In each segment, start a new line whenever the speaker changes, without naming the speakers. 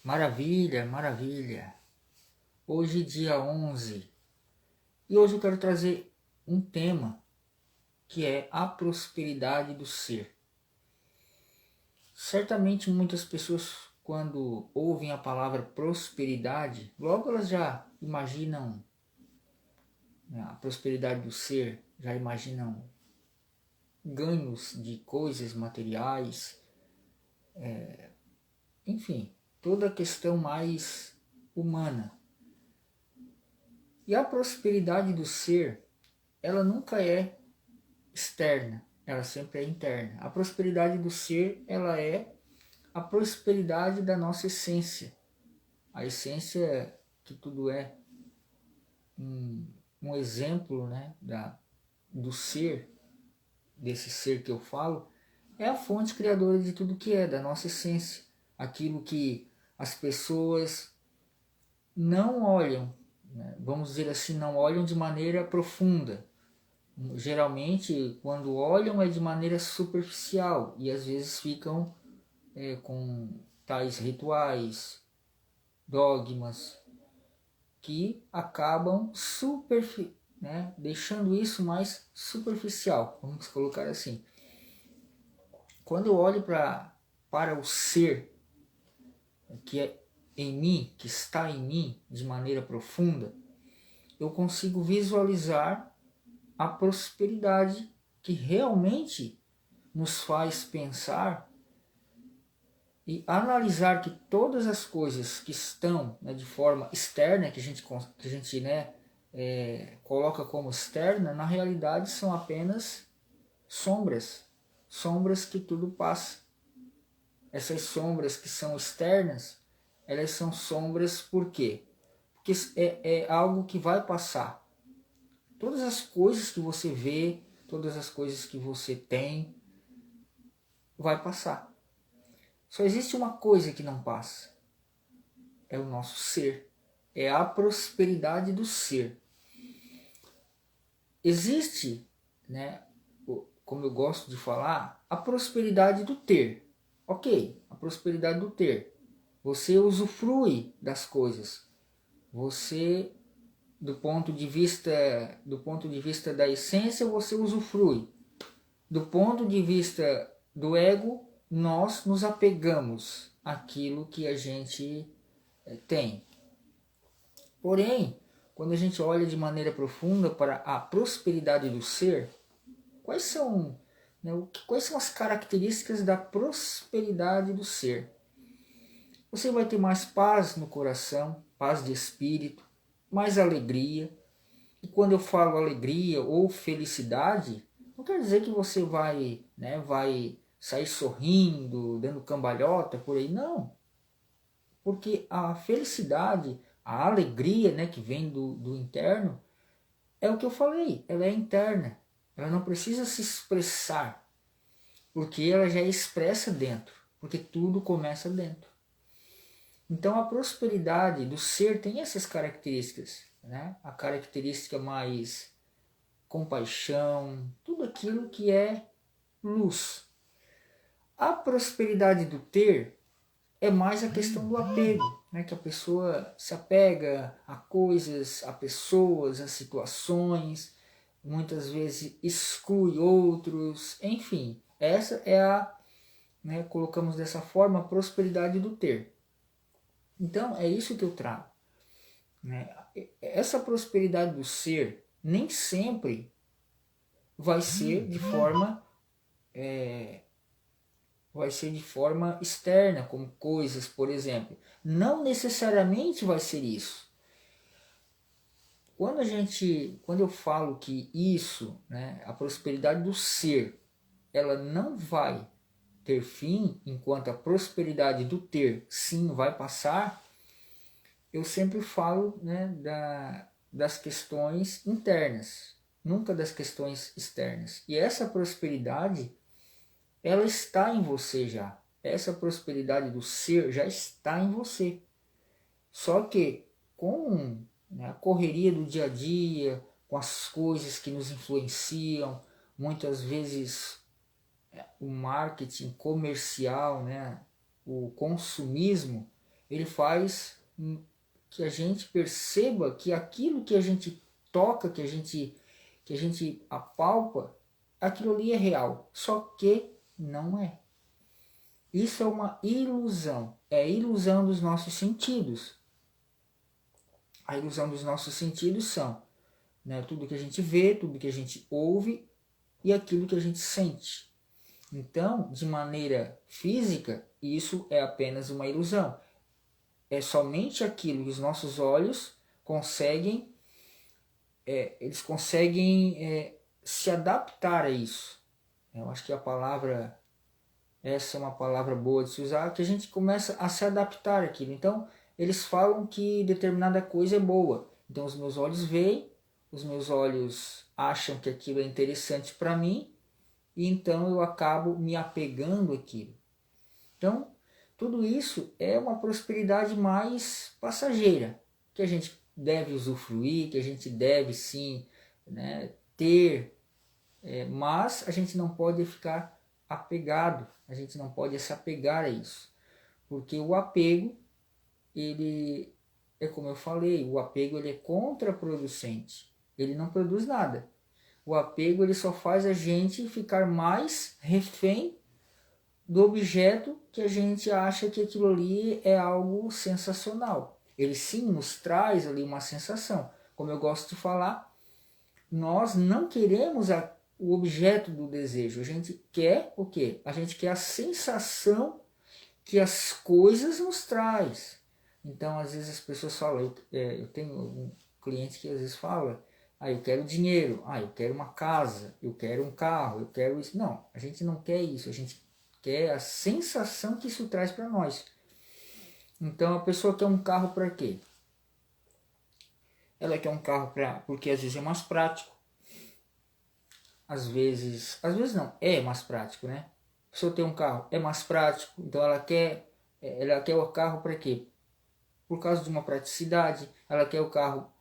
Maravilha, maravilha. Hoje dia 11 e hoje eu quero trazer um tema que é a prosperidade do ser. Certamente muitas pessoas quando ouvem a palavra prosperidade, logo elas já imaginam, né, a prosperidade do ser, já imaginam ganhos de coisas materiais, enfim, toda a questão mais humana. E a prosperidade do ser, ela nunca é externa, ela sempre é interna. A prosperidade do ser, ela é a prosperidade da nossa essência. A essência que tudo é. Um exemplo, né, do ser, desse ser que eu falo, é a fonte criadora de tudo que é, da nossa essência. Aquilo que as pessoas não olham, né, vamos dizer assim, não olham de maneira profunda. Geralmente, quando olham, é de maneira superficial e às vezes ficam com tais rituais, dogmas, que acabam né, deixando isso mais superficial, vamos colocar assim. Quando eu olho para o ser que é em mim, que está em mim de maneira profunda, eu consigo visualizar a prosperidade que realmente nos faz pensar e analisar que todas as coisas que estão, né, de forma externa, que a gente né, coloca como externa, na realidade são apenas sombras, sombras que tudo passa. Essas sombras que são externas, elas são sombras por quê? Porque é algo que vai passar. Todas as coisas que você vê, todas as coisas que você tem, vai passar. Só existe uma coisa que não passa. É o nosso ser. É a prosperidade do ser. Existe, né, como eu gosto de falar, a prosperidade do ter. Ok, a prosperidade do ter. Você usufrui das coisas. Você, do ponto de vista da essência, você usufrui. Do ponto de vista do ego, nós nos apegamos àquilo que a gente tem. Porém, quando a gente olha de maneira profunda para a prosperidade do ser, quais são, né, quais são as características da prosperidade do ser? Você vai ter mais paz no coração, paz de espírito, mais alegria. E quando eu falo alegria ou felicidade, não quer dizer que você vai sair sorrindo, dando cambalhota por aí, não. Porque a felicidade, a alegria, né, que vem do interno, é o que eu falei, ela é interna. Ela não precisa se expressar, porque ela já é expressa dentro, porque tudo começa dentro. Então a prosperidade do ser tem essas características, né? A característica mais compaixão, tudo aquilo que é luz. A prosperidade do ter é mais a questão do apego, né? Que a pessoa se apega a coisas, a pessoas, a situações, muitas vezes exclui outros, enfim, essa é né, colocamos dessa forma, a prosperidade do ter. Então é isso que eu trago, né? Essa prosperidade do ser nem sempre vai ser de forma externa, como coisas, por exemplo. Não necessariamente vai ser isso. Quando eu falo que isso, né, a prosperidade do ser, ela não vai ter fim, enquanto a prosperidade do ter, sim, vai passar, eu sempre falo, né, das questões internas, nunca das questões externas. E essa prosperidade, ela está em você já. Essa prosperidade do ser já está em você. Só que com, né, a correria do dia a dia, com as coisas que nos influenciam, muitas vezes o marketing comercial, né, o consumismo, ele faz que a gente perceba que aquilo que a gente toca, que a gente apalpa, aquilo ali é real, só que não é. Isso é uma ilusão, é a ilusão dos nossos sentidos. A ilusão dos nossos sentidos são, né, tudo que a gente vê, tudo que a gente ouve e aquilo que a gente sente. Então, de maneira física, isso é apenas uma ilusão. É somente aquilo que os nossos olhos conseguem, eles conseguem se adaptar a isso. Eu acho que a palavra, essa é uma palavra boa de se usar, que a gente começa a se adaptar àquilo. Então, eles falam que determinada coisa é boa. Então, os meus olhos veem, os meus olhos acham que aquilo é interessante para mim, e então eu acabo me apegando àquilo. Então, tudo isso é uma prosperidade mais passageira, que a gente deve usufruir, que a gente deve sim, né, ter, mas a gente não pode ficar apegado, a gente não pode se apegar a isso, porque o apego, ele é como eu falei, o apego ele é contraproducente, ele não produz nada. O apego ele só faz a gente ficar mais refém do objeto que a gente acha que aquilo ali é algo sensacional. Ele sim nos traz ali uma sensação. Como eu gosto de falar, nós não queremos o objeto do desejo. A gente quer o quê? A gente quer a sensação que as coisas nos traz. Então, às vezes as pessoas falam, eu tenho um cliente que às vezes fala, eu quero dinheiro, eu quero uma casa, eu quero um carro, eu quero isso. Não, a gente não quer isso, a gente quer a sensação que isso traz para nós. Então a pessoa quer um carro para quê? Ela quer um carro porque às vezes é mais prático. Às vezes não, é mais prático, né? A pessoa tem um carro, é mais prático, então ela quer o carro para quê? Por causa de uma praticidade, ela quer o carro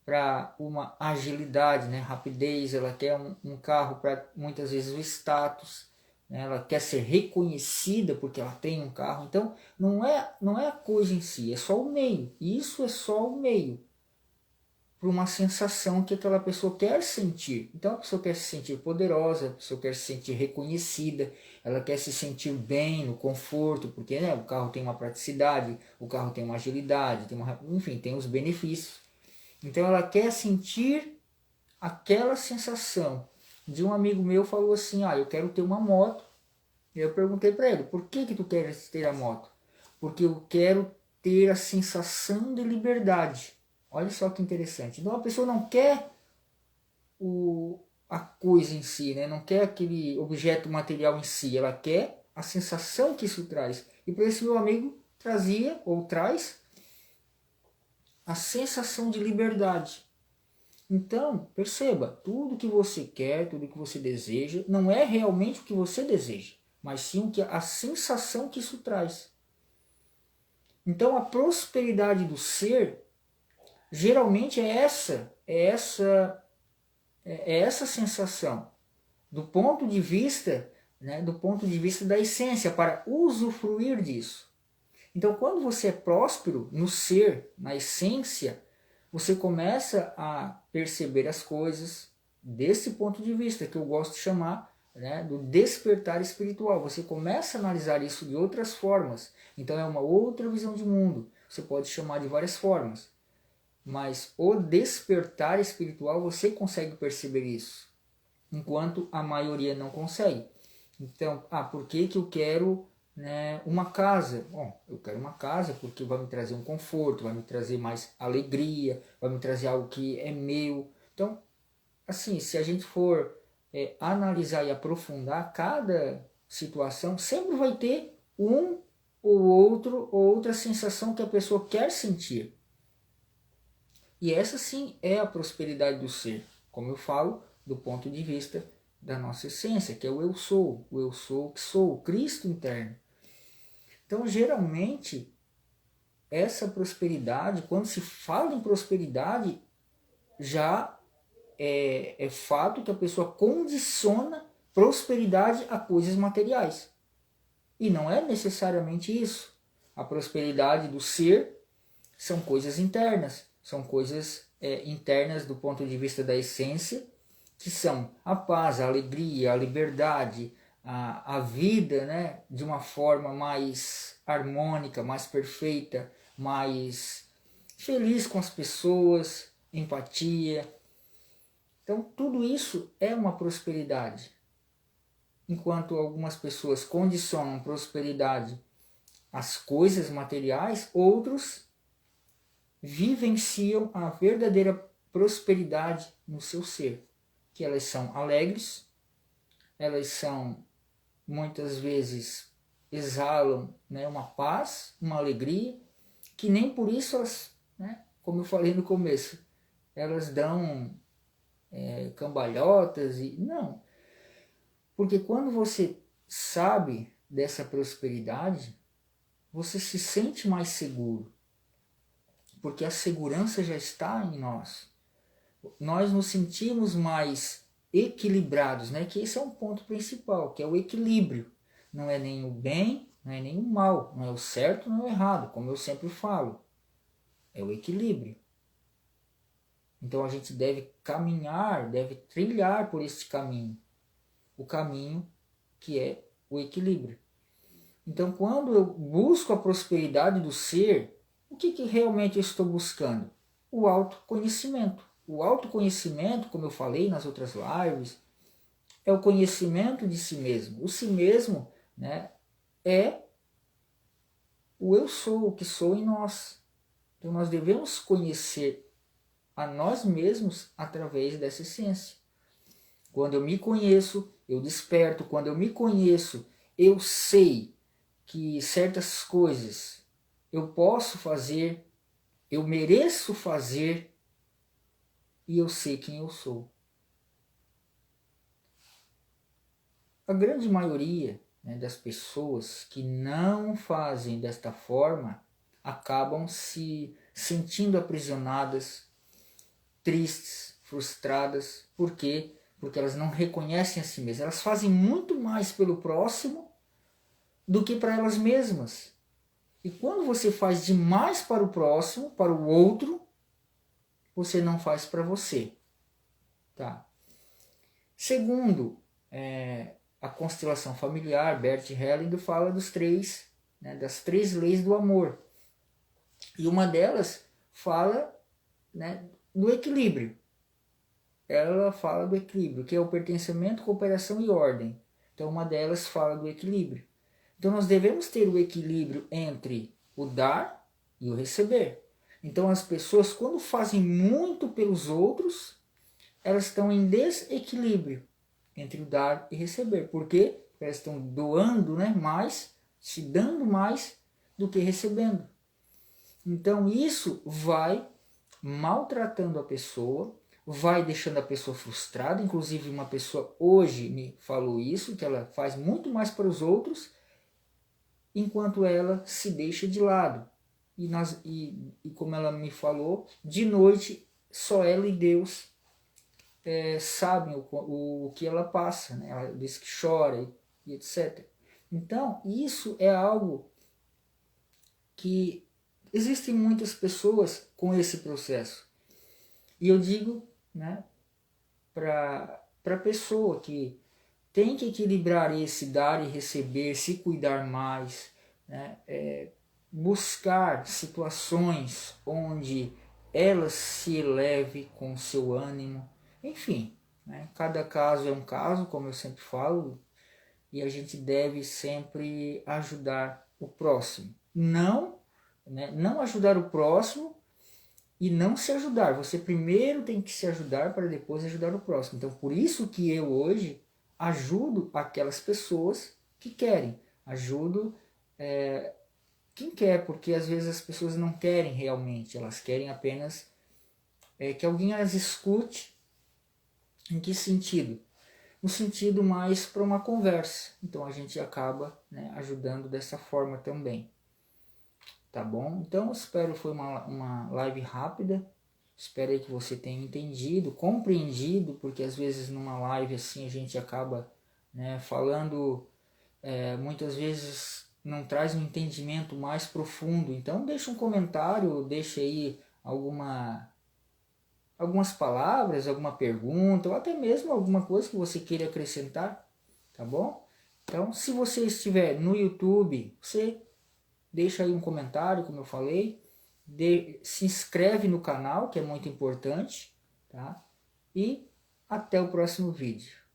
para uma agilidade, né? Rapidez, ela quer um carro para muitas vezes o status, né? Ela quer ser reconhecida porque ela tem um carro. Então não é a coisa em si, é só o meio. Isso é só o meio para uma sensação que aquela pessoa quer sentir. Então a pessoa quer se sentir poderosa, a pessoa quer se sentir reconhecida, ela quer se sentir bem no conforto, porque né, o carro tem uma praticidade, o carro tem uma agilidade, enfim, tem os benefícios. Então ela quer sentir aquela sensação. De um amigo meu falou assim, eu quero ter uma moto. E eu perguntei para ele, por que tu queres ter a moto? Porque eu quero ter a sensação de liberdade. Olha só que interessante. Então a pessoa não quer a coisa em si, né? Não quer aquele objeto material em si, ela quer a sensação que isso traz. E para esse meu amigo trazia ou traz a sensação de liberdade. Então, perceba, tudo que você quer, tudo que você deseja, não é realmente o que você deseja, mas sim a sensação que isso traz. Então, a prosperidade do ser, geralmente é essa sensação, do ponto de vista, né, do ponto de vista da essência, para usufruir disso. Então, quando você é próspero no ser, na essência, você começa a perceber as coisas desse ponto de vista, que eu gosto de chamar, né, do despertar espiritual. Você começa a analisar isso de outras formas. Então é uma outra visão de mundo. Você pode chamar de várias formas. Mas o despertar espiritual, você consegue perceber isso, enquanto a maioria não consegue. Então, por que eu quero, né, uma casa? Bom, eu quero uma casa porque vai me trazer um conforto, vai me trazer mais alegria, vai me trazer algo que é meu. Então, assim, se a gente for analisar e aprofundar cada situação, sempre vai ter um ou outra sensação que a pessoa quer sentir. E essa sim é a prosperidade do ser, como eu falo, do ponto de vista da nossa essência, que é o eu sou que sou, o Cristo interno. Então, geralmente, essa prosperidade, quando se fala em prosperidade, já é fato que a pessoa condiciona prosperidade a coisas materiais. E não é necessariamente isso. A prosperidade do ser são coisas internas, são coisas internas do ponto de vista da essência, que são a paz, a alegria, a liberdade, a vida, né, de uma forma mais harmônica, mais perfeita, mais feliz com as pessoas, empatia. Então tudo isso é uma prosperidade. Enquanto algumas pessoas condicionam prosperidade às coisas materiais, outros vivenciam a verdadeira prosperidade no seu ser, que elas são alegres, elas são muitas vezes exalam, né, uma paz, uma alegria, que nem por isso elas, né, como eu falei no começo, elas dão cambalhotas e não, porque quando você sabe dessa prosperidade, você se sente mais seguro, porque a segurança já está em nós. Nós nos sentimos mais equilibrados, né? Que esse é um ponto principal, que é o equilíbrio. Não é nem o bem, não é nem o mal, não é o certo, não é o errado, como eu sempre falo. É o equilíbrio. Então a gente deve caminhar, deve trilhar por este caminho. O caminho que é o equilíbrio. Então quando eu busco a prosperidade do ser, o que realmente eu estou buscando? O autoconhecimento. O autoconhecimento, como eu falei nas outras lives, é o conhecimento de si mesmo. O si mesmo, né, é o eu sou, o que sou em nós. Então nós devemos conhecer a nós mesmos através dessa essência. Quando eu me conheço, eu desperto. Quando eu me conheço, eu sei que certas coisas eu posso fazer, eu mereço fazer, e eu sei quem eu sou. A grande maioria, né, das pessoas que não fazem desta forma acabam se sentindo aprisionadas, tristes, frustradas. Por quê? Porque elas não reconhecem a si mesmas. Elas fazem muito mais pelo próximo do que para elas mesmas. E quando você faz demais para o próximo, para o outro, você não faz para você. Tá? Segundo a constelação familiar, Bert Hellinger fala dos das três leis do amor. E uma delas fala, né, do equilíbrio. Ela fala do equilíbrio, que é o pertencimento, cooperação e ordem. Então uma delas fala do equilíbrio. Então nós devemos ter o equilíbrio entre o dar e o receber. Então as pessoas, quando fazem muito pelos outros, elas estão em desequilíbrio entre o dar e receber. Por quê? Porque elas estão doando, né, mais, se dando mais do que recebendo. Então isso vai maltratando a pessoa, vai deixando a pessoa frustrada. Inclusive uma pessoa hoje me falou isso, que ela faz muito mais para os outros, enquanto ela se deixa de lado. E como ela me falou, de noite só ela e Deus sabem o que ela passa, né? Ela diz que chora e etc. Então isso é algo que existem muitas pessoas com esse processo. E eu digo, né, para a pessoa que tem que equilibrar esse dar e receber, se cuidar mais, né, buscar situações onde ela se eleve com o seu ânimo, enfim, né, cada caso é um caso, como eu sempre falo, e a gente deve sempre ajudar o próximo. Não ajudar o próximo e não se ajudar. Você primeiro tem que se ajudar para depois ajudar o próximo. Então, por isso que eu hoje ajudo aquelas pessoas que querem. Ajudo quem quer, porque às vezes as pessoas não querem realmente. Elas querem apenas que alguém as escute. Em que sentido? No sentido mais para uma conversa. Então a gente acaba, né, ajudando dessa forma também. Tá bom? Então espero que foi uma live rápida. Espero aí que você tenha entendido, compreendido, porque às vezes numa live assim a gente acaba, né, falando muitas vezes não traz um entendimento mais profundo. Então deixa um comentário, deixa aí algumas palavras, alguma pergunta, ou até mesmo alguma coisa que você queira acrescentar, tá bom? Então, se você estiver no YouTube, você deixa aí um comentário, como eu falei, se inscreve no canal, que é muito importante, tá? E até o próximo vídeo.